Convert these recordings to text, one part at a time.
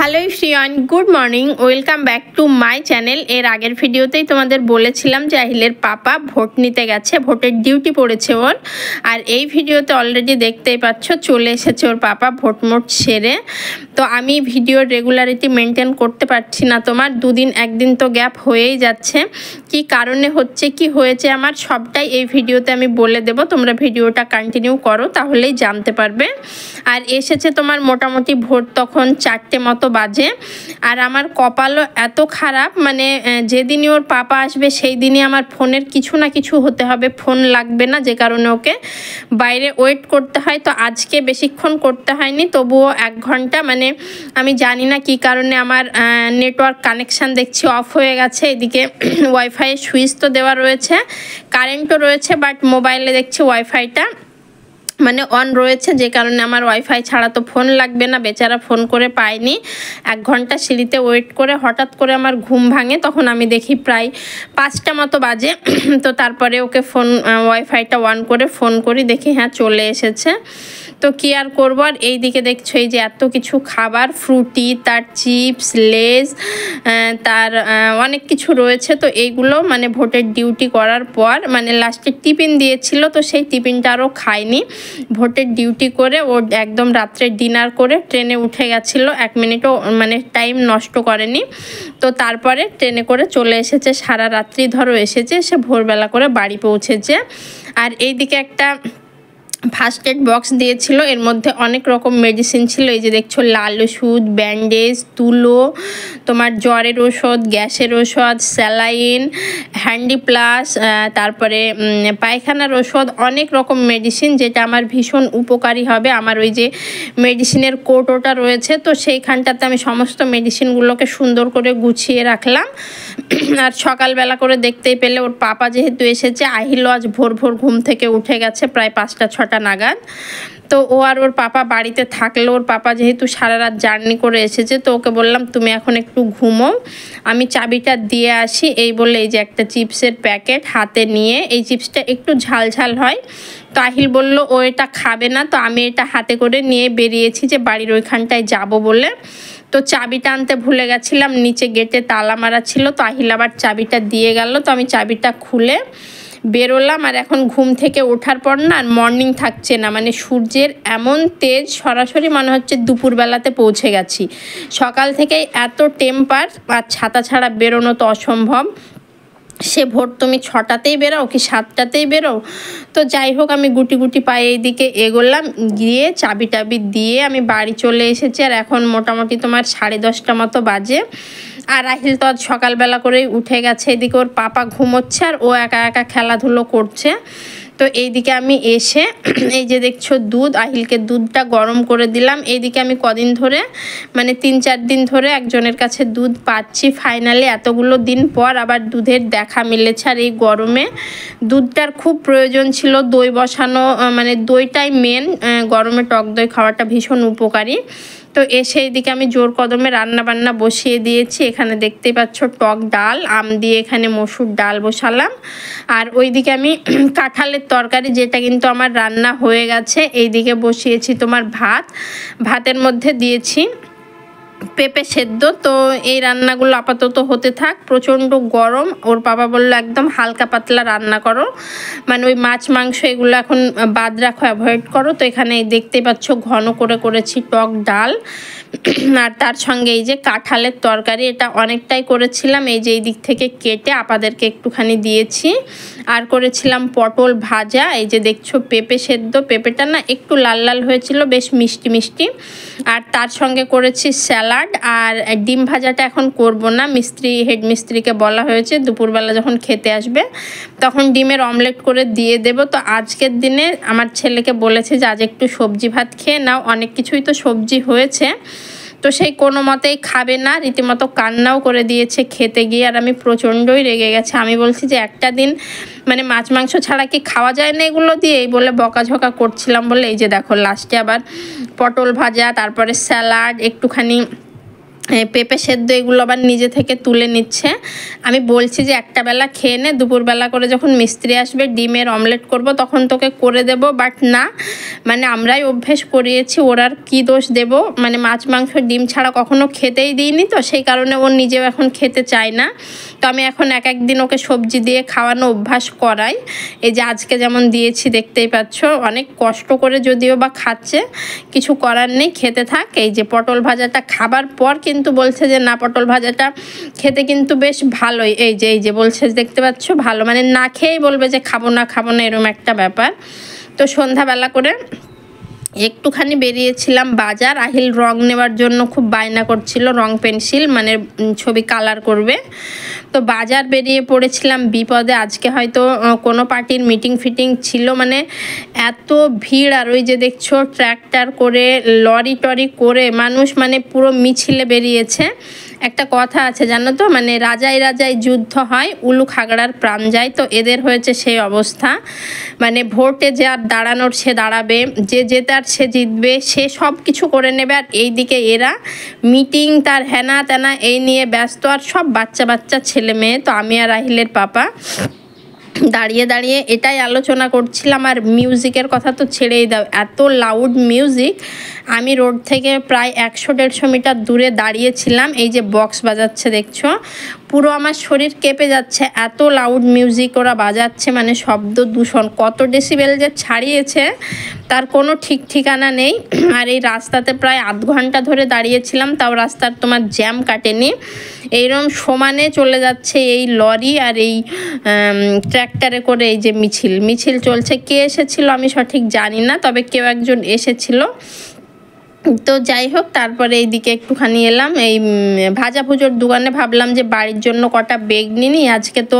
Hello everyone, good morning, welcome back to my channel. এর আগের ভিডিওতেই তোমাদের বলেছিলাম যে আহিলের পাপা ভোট নিতে গেছে, ভোটের ডিউটি পড়েছে ওর। আর এই ভিডিওতে অলরেডি দেখতেই পাচ্ছ চলে এসেছে ওর পাপা ভোট মোট সেরে। তো আমি ভিডিওর রেগুলারিটি মেনটেন করতে পারছি না, তোমার দুদিন একদিন তো গ্যাপ হয়েই যাচ্ছে। কি কারণে হচ্ছে, কি হয়েছে আমার সবটাই এই ভিডিওতে আমি বলে দেব, তোমরা ভিডিওটা কন্টিনিউ করো তাহলেই জানতে পারবে। আর এসেছে তোমার মোটামুটি ভোট তখন 4টে মতো বাজে। আর আমার কপালও এত খারাপ, মানে যেদিনই ওর পাপা আসবে সেই দিনই আমার ফোনের কিছু না কিছু হতে হবে, ফোন লাগবে না, যে কারণে ওকে বাইরে ওয়েট করতে হয়। তো আজকে বেশিক্ষণ করতে হয়নি, তবুও 1 ঘন্টা, মানে আমি জানি না কি কারণে আমার নেটওয়ার্ক কানেকশান দেখছি অফ হয়ে গেছে। এদিকে ওয়াইফাইয়ের সুইচ তো দেওয়া রয়েছে, কারেন্টও রয়েছে, বাট মোবাইলে দেখছি ওয়াইফাইটা মানে অন রয়েছে, যে কারণে আমার ওয়াইফাই ছাড়া তো ফোন লাগবে না। বেচারা ফোন করে পায়নি, 1 ঘন্টা সিঁড়িতে ওয়েট করে হঠাৎ করে আমার ঘুম ভাঙে। তখন আমি দেখি প্রায় 5টা মতো বাজে। তো তারপরে ওকে ওয়াইফাইটা অন করে ফোন করি, দেখি হ্যাঁ চলে এসেছে। তো কি আর করবো। আর এই দিকে দেখছো এই যে এত কিছু খাবার, ফ্রুটি, তার চিপস, লেজ, তার অনেক কিছু রয়েছে। তো এইগুলো মানে ভোটের ডিউটি করার পর মানে লাস্টে টিফিন দিয়েছিল, তো সেই টিফিনটা আরও খায়নি। ভোটের ডিউটি করে ও একদম রাত্রে ডিনার করে ট্রেনে উঠে গেছিলো, 1 মিনিটও মানে টাইম নষ্ট করেনি। তো তারপরে ট্রেনে করে চলে এসেছে, সারা রাত্রি ধরো এসেছে, সে ভোরবেলা করে বাড়ি পৌঁছেছে। আর এইদিকে একটা ফার্স্ট এড বক্স দিয়েছিল, এর মধ্যে অনেক রকম মেডিসিন ছিল। এই যে দেখছো লাল ওষুধ, ব্যান্ডেজ, তুলো, তোমার জ্বরের ওষুধ, গ্যাসের ওষুধ, স্যালাইন, হ্যান্ডি প্লাস, তারপরে পায়খানার ওষুধ, অনেক রকম মেডিসিন, যেটা আমার ভীষণ উপকারী হবে। আমার ওই যে মেডিসিনের কোটোটা রয়েছে, তো সেইখানটাতে আমি সমস্ত মেডিসিনগুলোকে সুন্দর করে গুছিয়ে রাখলাম। আর সকালবেলা করে দেখতেই পেলে ওর পাপা যেহেতু এসেছে, আহিলও আজ ভোর ভোর ঘুম থেকে উঠে গেছে প্রায় 5টা-6টা নাগাদ। তো ও আর ওর পাপা বাড়িতে থাকলো। ওর পাপা যেহেতু সারা রাত জার্নি করে এসেছে, তো ওকে বললাম তুমি এখন একটু ঘুমো, আমি চাবিটা দিয়ে আসি। এই বলে এই যে একটা চিপসের প্যাকেট হাতে নিয়ে, এই চিপসটা একটু ঝাল ঝাল হয়, তো আহিল বলল ও এটা খাবে না, তো আমি এটা হাতে করে নিয়ে বেরিয়েছি যে বাড়ির ওইখানটায় যাব বলে। তো চাবিটা আনতে ভুলে গেছিলাম, নিচে গেটে তালা মারা ছিল, তো আহিল আবার চাবিটা দিয়ে গেল। তো আমি চাবিটা খুলে বেরোলাম। আর এখন ঘুম থেকে ওঠার পর না আর মর্নিং থাকছে না, মানে সূর্যের এমন তেজ, সরাসরি মনে হচ্ছে দুপুরবেলাতে পৌঁছে গেছি। সকাল থেকেই এত টেম্পার, আর ছাতা ছাড়া বেরোনো তো অসম্ভব। সে ভোর তুমি 6টাতেই বেরোও কি 7টাতেই বেরোও। তো যাই হোক, আমি গুটি গুটি পায়ে এইদিকে এগোলাম, গিয়ে চাবি টাবি দিয়ে আমি বাড়ি চলে এসেছি। আর এখন মোটামুটি তোমার 10:30টা মতো বাজে। আর আহিল তো আজ সকালবেলা করেই উঠে গেছে, এদিকে ওর পাপা ঘুমোচ্ছে আর ও একা একা খেলাধুলো করছে। তো এইদিকে আমি এসে এই যে দেখছো দুধ, আহিলকে দুধটা গরম করে দিলাম। এইদিকে আমি কদিন ধরে মানে 3-4 দিন ধরে একজনের কাছে দুধ পাচ্ছি, ফাইনালি এতগুলো দিন পর আবার দুধের দেখা মিলেছে। আর এই গরমে দুধটার খুব প্রয়োজন ছিল। দই বসানো, মানে দইটাই মেন, গরমে টক দই খাওয়াটা ভীষণ উপকারী। তো এসে এইদিকে আমি জোর কদমে রান্না বান্না বসিয়ে দিয়েছি। এখানে দেখতেই পাচ্ছ টক ডাল, আম দিয়ে এখানে মসুর ডাল বসালাম। আর ওইদিকে আমি কাঁঠালের তরকারি, যেটা কিন্তু আমার রান্না হয়ে গেছে, এইদিকে বসিয়েছি তোমার ভাত। ভাতের মধ্যে দিয়েছি পেঁপে সেদ্ধ। তো এই রান্নাগুলো আপাতত হতে থাক। প্রচণ্ড গরম, ওর বাবা বললো একদম হালকা পাতলা রান্না করো, মানে ওই মাছ মাংস এগুলো এখন বাদ রাখো, অ্যাভয়েড করো। তো এখানে দেখতে পাচ্ছ ঘন করে করেছি টক ডাল, আর তার সঙ্গে এই যে কাঁঠালের তরকারি, এটা অনেকটাই করেছিলাম। এই যে এই দিক থেকে কেটে আপাদেরকে একটুখানি দিয়েছি। আর করেছিলাম পটল ভাজা, এই যে দেখছো পেঁপে সেদ্ধ, পেঁপেটা না একটু লাল লাল হয়েছিল, বেশ মিষ্টি মিষ্টি। আর তার সঙ্গে করেছি স্যালাড। আর ডিম ভাজাটা এখন করব না, হেড মিস্ত্রিকে বলা হয়েছে দুপুরবেলা যখন খেতে আসবে তখন ডিমের অমলেট করে দিয়ে দেব। তো আজকের দিনে আমার ছেলেকে বলেছে যে আজ একটু সবজি ভাত খেয়ে নাও, অনেক কিছুই তো সবজি হয়েছে। তো সেই কোনো মতেই খাবে না, রীতিমতো কান্নাও করে দিয়েছে খেতে গিয়ে। আর আমি প্রচণ্ডই রেগে গেছে, আমি বলছি যে একটা দিন মানে মাছ মাংস ছাড়া কি খাওয়া যায় না এগুলো দিয়ে, এই বলে বকাঝকা করছিলাম বলে এই যে দেখো লাস্টে আবার পটল ভাজা, তারপরে স্যালাড, একটুখানি পেঁপে সেদ্ধ এগুলো আবার নিজে থেকে তুলে নিচ্ছে। আমি বলছি যে একটা বেলা খেয়ে নে, দুপুরবেলা করে যখন মিস্ত্রি আসবে ডিমের অমলেট করব তখন তোকে করে দেব। বাট না, মানে আমরাই অভ্যেস করিয়েছি, ওর আর কী দোষ দেব। মানে মাছ মাংস ডিম ছাড়া কখনো খেতেই দিইনি, তো সেই কারণে ও নিজেও এখন খেতে চায় না। তো আমি এখন এক একদিন ওকে সবজি দিয়ে খাওয়ানো অভ্যাস করাই। এই যে আজকে যেমন দিয়েছি দেখতেই পাচ্ছ, অনেক কষ্ট করে যদিও বা খাচ্ছে, কিছু করার নেই, খেতে থাক। এই যে পটল ভাজাটা খাবার পর কিন্তু বলছে যে না, পটল ভাজাটা খেতে কিন্তু বেশ ভালোই। এই যে বলছে, দেখতে পাচ্ছ, ভালো, মানে না খেয়েই বলবে যে খাবো না এরকম একটা ব্যাপার। তো সন্ধ্যাবেলা করে একটুখানি বেরিয়েছিলাম বাজার। আহিল রং নেওয়ার জন্য খুব বায়না করছিল, রং পেন্সিল, মানে ছবি কালার করবে। তো বাজার বেরিয়ে পড়েছিলাম বিপদে। আজকে হয়তো কোনো পার্টির মিটিং ফিটিং ছিল, মানে এত ভিড়। আর ওই যে দেখছো ট্র্যাক্টর করে লরি টরি করে মানুষ মানে পুরো মিছিলে বেরিয়েছে। একটা কথা আছে জানো তো, মানে রাজায় রাজায় যুদ্ধ হয়, উলু খাগড়ার প্রাণ যায়। তো এদের হয়েছে সেই অবস্থা। মানে ভোটে যে আর দাঁড়ানোর সে দাঁড়াবে, যে জেতার সে জিতবে, সে সব কিছু করে নেবে। আর এইদিকে এরা মিটিং তার হেনা তেনা এই নিয়ে ব্যস্ত, আর সব বাচ্চা ছেলে মেয়ে। তো আমি আর আহিলের পাপা দাঁড়িয়ে দাঁড়িয়ে এটাই আলোচনা করছিলাম। আর মিউজিকের কথা তো ছেড়েই দাও, এত লাউড মিউজিক। আমি রোড থেকে প্রায় 100-150 মিটার দূরে দাঁড়িয়েছিলাম। এই যে বক্স বাজাচ্ছে দেখছো, পুরো আমার শরীর কেঁপে যাচ্ছে, এত লাউড মিউজিক ওরা বাজাচ্ছে। মানে শব্দ দূষণ কত ডেসিবেল যে ছাড়িয়েছে তার কোনো ঠিক ঠিকানা নেই। আর এই রাস্তাতে প্রায় আধ ঘন্টা ধরে দাঁড়িয়েছিলাম, তাও রাস্তার তোমার জ্যাম কাটেনি। এইরকম সমানে চলে যাচ্ছে এই লরি আর এই ট্র্যাক্টরে করে। এই যে মিছিল চলছে, কে এসেছিল আমি সঠিক জানি না, তবে কেউ একজন এসেছিল। তো যাই হোক, তারপরে এইদিকে একটুখানি এলাম এই ভাজাভুজোর দোকানে। ভাবলাম যে বাড়ির জন্য কটা বেগনি নিই, আজকে তো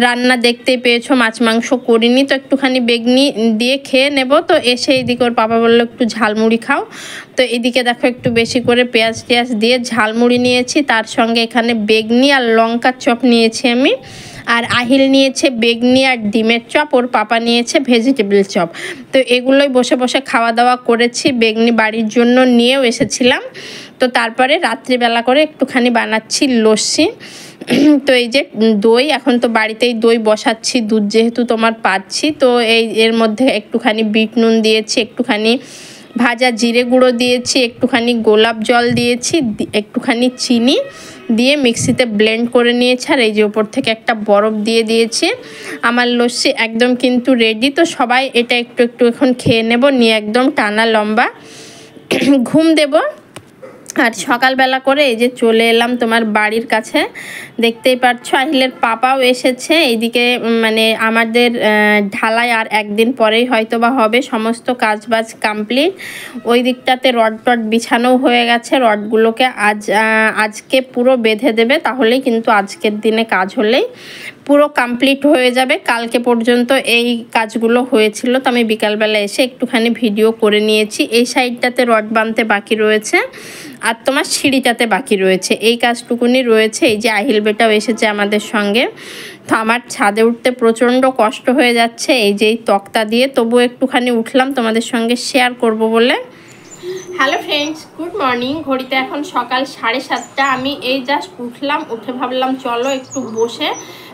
রান্না দেখতেই পেয়েছো মাছ মাংস করিনি, তো একটুখানি বেগনি দিয়ে খেয়ে নেব। তো এসে এইদিকে ওর পাপা বললো একটু ঝালমুড়ি খাও। তো এদিকে দেখো একটু বেশি করে পেঁয়াজ টিয়াজ দিয়ে ঝালমুড়ি নিয়েছি, তার সঙ্গে এখানে বেগনি আর লঙ্কার চপ নিয়েছি আমি। আর আহিল নিয়েছে বেগনি আর ডিমের চপ, ওর পাপা নিয়েছে ভেজিটেবল চপ। তো এগুলোই বসে বসে খাওয়া দাওয়া করেছি। বেগনি বাড়ির জন্য নিয়েও এসেছিলাম। তো তারপরে রাত্রিবেলা করে একটুখানি বানাচ্ছি লস্যি। তো এই যে দই, এখন তো বাড়িতেই দই বসাচ্ছি, দুধ যেহেতু তোমার পাচ্ছি। তো এর মধ্যে একটুখানি বিট নুন দিয়েছি, একটুখানি ভাজা জিরে গুঁড়ো দিয়েছি, একটুখানি গোলাপ জল দিয়েছি, একটুখানি চিনি দিয়ে মিক্সিতে ব্লেন্ড করে নিয়েছি। আর এই যে ওপর থেকে একটা বরফ দিয়ে দিয়েছি। আমার লস্যি একদম কিন্তু রেডি। তো সবাই এটা একটু এখন খেয়ে নেব, নিয়ে একদম টানা লম্বা ঘুম দেব। আর সকালবেলা করে এই যে চলে এলাম তোমার বাড়ির কাছে, দেখতেই পাচ্ছ আহিলের পাপাও এসেছে। এইদিকে মানে আমাদের ঢালাই আর একদিন পরেই হয়তো বা হবে, সমস্ত কাজবাজ কমপ্লিট। ওই দিকটাতে রড টড বিছানো হয়ে গেছে, রডগুলোকে আজকে পুরো বেঁধে দেবে, তাহলেই কিন্তু আজকের দিনে কাজ হলেই পুরো কমপ্লিট হয়ে যাবে। কালকে পর্যন্ত এই কাজগুলো হয়েছিল, তো আমি বিকালবেলা এসে একটুখানি ভিডিও করে নিয়েছি। এই সাইডটাতে রড বাঁধতে বাকি রয়েছে, আর তোমার সিঁড়িটাতে বাকি রয়েছে, এই কাজটুকুনি রয়েছে। এই যে আহিল বেটাও এসেছে আমাদের সঙ্গে। তো আমার ছাদে উঠতে প্রচণ্ড কষ্ট হয়ে যাচ্ছে এই যে তক্তা দিয়ে, তবুও একটুখানি উঠলাম তোমাদের সঙ্গে শেয়ার করব বলে। Hello friends, good morning. ঘড়িতে এখন সকাল 7:30। আমি এই জাস্ট উঠলাম, উঠে ভাবলাম চলো একটু বসে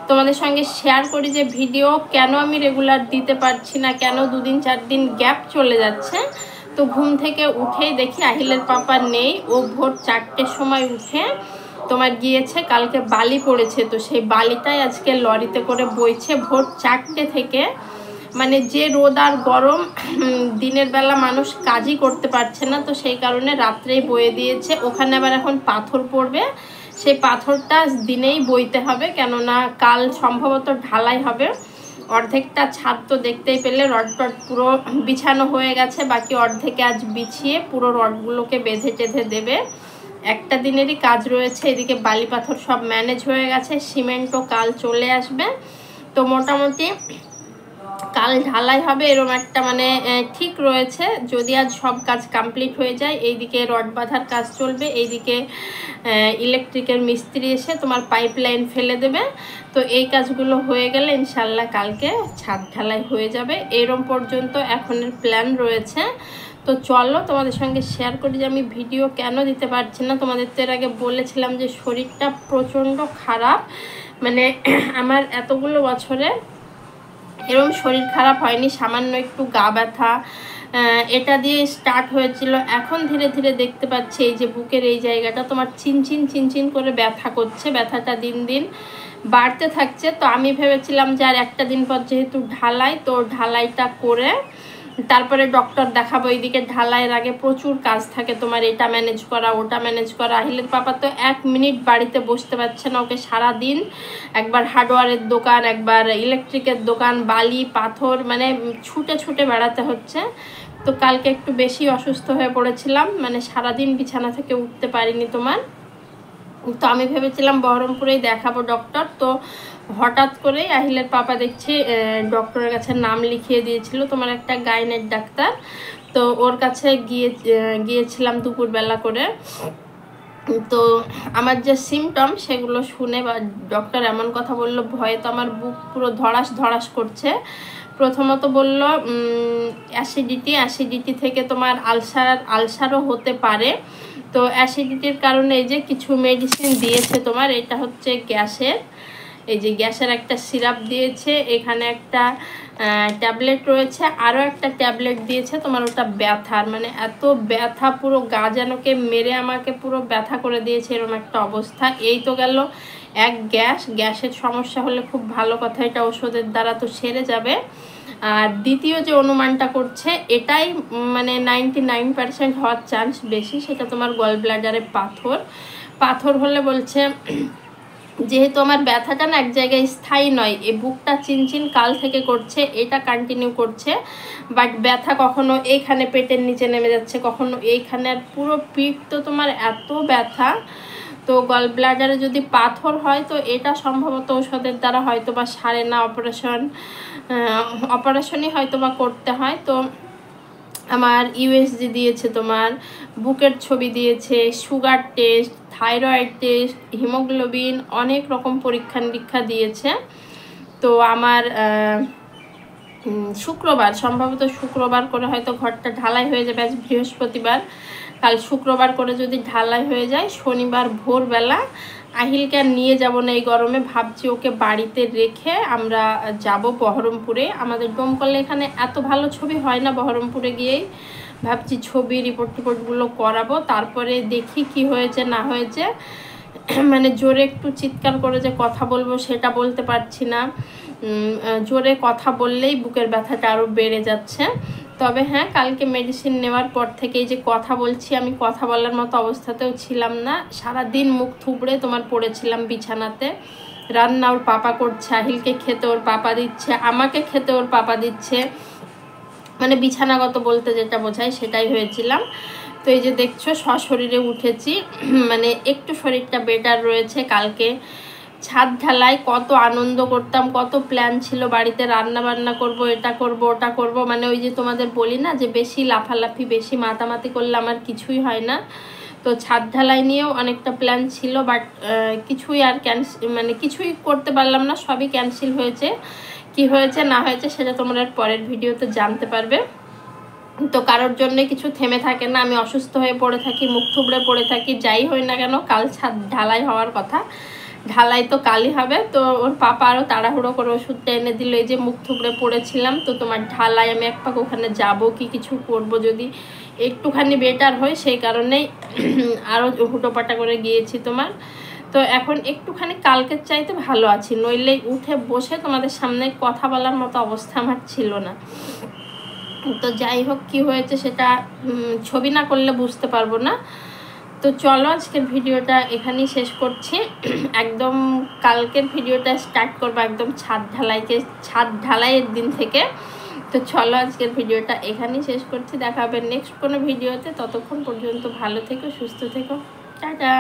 তোমাদের সঙ্গে শেয়ার করি যে ভিডিও কেন আমি রেগুলার দিতে পারছি না, কেন 2-4 দিন গ্যাপ চলে যাচ্ছে। তো ঘুম থেকে উঠেই দেখি আহিলের পাপা নেই। ও ভোর 4টের সময় উঠে তোমার গিয়েছে, কালকে বালি পড়েছে, তো সেই বালিটাই আজকে লরিতে করে বইছে ভোর 4টে থেকে। মানে যে রোদ আর গরম, দিনের বেলা মানুষ কাজই করতে পারছে না, তো সেই কারণে রাত্রেই বয়ে দিয়েছে। ওখানে আবার এখন পাথর পড়বে, সেই পাথরটা দিনেই বইতে হবে, কেননা কাল সম্ভবত ঢালাই হবে। অর্ধেকটা ছাদ তো দেখতেই পেলে রড টড পুরো বিছানো হয়ে গেছে, বাকি অর্ধেকে আজ বিছিয়ে পুরো রডগুলোকে বেঁধে টেঁধে দেবে। একটা দিনেরই কাজ রয়েছে। এদিকে বালি পাথর সব ম্যানেজ হয়ে গেছে, সিমেন্টও কাল চলে আসবে। তো মোটামুটি কাল ঢালাই হবে এরকম একটা মানে ঠিক রয়েছে। যদি আজ সব কাজ কমপ্লিট হয়ে যায়, এইদিকে রড বাঁধার কাজ চলবে, এইদিকে ইলেকট্রিকের মিস্ত্রি এসে তোমার পাইপ লাইন ফেলে দেবে। তো এই কাজগুলো হয়ে গেলে ইনশাল্লাহ কালকে ছাদ ঢালাই হয়ে যাবে। এরকম পর্যন্ত এখনের প্ল্যান রয়েছে। তো চলো তোমাদের সঙ্গে শেয়ার করি যে আমি ভিডিও কেন দিতে পারছি না। তোমাদের তো এর আগে বলেছিলাম যে শরীরটা প্রচণ্ড খারাপ, মানে আমার এতগুলো বছরে এরকম শরীর খারাপ হয়নি। সামান্য একটু গা ব্যথা এটা দিয়ে স্টার্ট হয়েছিল। এখন ধীরে ধীরে দেখতে পাচ্ছি এই যে বুকের এই জায়গাটা তোমার চিনচিন চিনচিন করে ব্যথা করছে, ব্যথাটা দিন দিন বাড়তে থাকছে। তো আমি ভেবেছিলাম যে আর একটা দিন পর যেহেতু ঢালাই, তো ঢালাইটা করে তারপরে ডক্টর দেখাবো। এইদিকে ঢালাইয়ের আগে প্রচুর কাজ থাকে তোমার, এটা ম্যানেজ করা ওটা ম্যানেজ করা। আহিলের পাপা তো 1 মিনিট বাড়িতে বসতে পারছে না, ওকে সারাদিন একবার হার্ডওয়্যারের দোকান, একবার ইলেকট্রিকের দোকান, বালি পাথর মানে ছুটে ছুটে বেড়াতে হচ্ছে। তো কালকে একটু বেশি অসুস্থ হয়ে পড়েছিলাম, মানে সারাদিন বিছানা থেকে উঠতে পারিনি তোমার। তো আমি ভেবেছিলাম বহরমপুরেই দেখাবো ডক্টর। তো হঠাৎ করেই আহিলের পাপা দেখছি ডক্টরের কাছে নাম লিখিয়ে দিয়েছিল তোমার একটা গাইনের ডাক্তার। তো ওর কাছে গিয়েছিলাম দুপুরবেলা করে। তো আমার যে সিমটম সেগুলো শুনে বা ডক্টর এমন কথা বলল, ভয়ে তো আমার বুক পুরো ধড়াস ধড়াস করছে। প্রথমত বলল অ্যাসিডিটি থেকে তোমার আলসারও হতে পারে। তো অ্যাসিডিটির কারণে এই যে কিছু মেডিসিন দিয়েছে তোমার, এটা হচ্ছে গ্যাসের, এই যে গ্যাসের একটা সিরাপ দিয়েছে, এখানে একটা ট্যাবলেট রয়েছে, আরও একটা ট্যাবলেট দিয়েছে তোমার ওটা ব্যথার, মানে এত ব্যথা পুরো গা যেনকে মেরে আমাকে পুরো ব্যথা করে দিয়েছে এরকম একটা অবস্থা। এই তো গেল এক গ্যাসের সমস্যা হলে খুব ভালো কথা, এটা ওষুধের দ্বারা তো সেরে যাবে। আর দ্বিতীয় যে অনুমানটা করছে এটাই মানে 99% হওয়ার চান্স বেশি, সেটা তোমার গল ব্লাডারে পাথর হলে বলছে যেহেতু আমার ব্যথাটা না এক জায়গায় স্থায়ী নয়, এই বুকটা চিনচিন কাল থেকে করছে, এটা কন্টিনিউ করছে, বাট ব্যথা কখনো এইখানে পেটের নিচে নেমে যাচ্ছে, কখনো এইখানে, আর পুরো পিঠ তো তোমার এত ব্যথা। তো গল ব্লাডারে যদি পাথর হয় তো এটা সম্ভবত ওষুধের দ্বারা হয়তো বা সারে না, অপারেশনই হয়তো বা করতে হয়। তো আমার ইউএসজি দিয়েছে তোমার, বুকের ছবি দিয়েছে, sugar test, thyroid test, haemoglobin, অনেক রকম পরীক্ষা নিরীক্ষা দিয়েছে। তো আমার সম্ভবত শুক্রবার করে হয়তো ঘরটা ঢালাই হয়ে যাবে। আজ বৃহস্পতিবার, কাল শুক্রবার করে যদি ঢালাই হয়ে যায়, শনিবার ভোরবেলা আহিলকে আর নিয়ে যাব না এই গরমে, ভাবছি ওকে বাড়িতে রেখে আমরা যাব বহরমপুরে। আমাদের ডোমকলে এখানে এত ভালো ছবি হয় না, বহরমপুরে গিয়েই ভাবছি ছবি রিপোর্টগুলো করাবো, তারপরে দেখি কি হয়েছে না হয়েছে। মানে জোরে একটু চিৎকার করে যে কথা বলবো সেটা বলতে পারছি না, জোরে কথা বললেই বুকের ব্যথাটা আরও বেড়ে যাচ্ছে। তবে হ্যাঁ, কালকে মেডিসিন নেওয়ার পর থেকে এই যে কথা বলছি, আমি কথা বলার মতো অবস্থাতেও ছিলাম না, সারাদিন মুখ থুবড়ে তোমার পড়েছিলাম বিছানাতে। রান্না ওর পাপা করছে, আহিলকে খেতে ওর পাপা দিচ্ছে, আমাকে খেতে ওর পাপা দিচ্ছে, মানে বিছানাগত বলতে যেটা বোঝায় সেটাই হয়েছিলাম। তো এই যে দেখছো সশরীরে উঠেছি, মানে একটু শরীরটা বেটার রয়েছে। কালকে ছাদ ঢালাই কত আনন্দ করতাম, কত প্ল্যান ছিল বাড়িতে, রান্না বান্না করব, এটা করব ওটা করব, মানে ওই যে তোমাদের বলি না যে বেশি লাফালাফি বেশি মাতামাতি করলে আমার কিছুই হয় না। তো ছাদ ঢালাই নিয়েও অনেকটা প্ল্যান ছিল, বাট কিছুই আর কিছুই করতে পারলাম না, সবই ক্যান্সেল হয়েছে। কি হয়েছে না হয়েছে সেটা তোমরা পরের ভিডিওতে জানতে পারবে। তো কারোর জন্য কিছু থেমে থাকে না, আমি অসুস্থ হয়ে পড়ে থাকি, মুখ থুবড়ে পড়ে থাকি, যাই হয় না কেন কাল ছাদ ঢালাই হওয়ার কথা, ঢালাই তো কালই হবে। তো ওর পাপা আরও তাড়াহুড়ো করে ওষুধটা এনে দিল, এই যে মুখ থুবড়ে পড়েছিলাম। তো তোমার ঢালাই আমি এক পাক ওখানে যাবো কি কিছু করব যদি একটুখানি বেটার হয়, সেই কারণেই আরও হুটোপাটা করে গিয়েছি তোমার। তো এখন একটুখানি কালকের চাইতে ভালো আছি, নইলে উঠে বসে তোমাদের সামনে কথা বলার মতো অবস্থা আমার ছিল না। তো যাই হোক, কি হয়েছে সেটা ছবি না করলে বুঝতে পারবো না। তো চলো আজকের ভিডিওটা এখানেই শেষ করছি। একদম কালকের ভিডিওটা স্টার্ট করবো একদম ছাদ ঢালাইয়ের দিন থেকে। তো চলো আজকের ভিডিওটা এখানেই শেষ করছি, দেখা হবে নেক্সট কোনো ভিডিওতে। ততক্ষণ পর্যন্ত ভালো থেকো, সুস্থ থেকো, টাটা।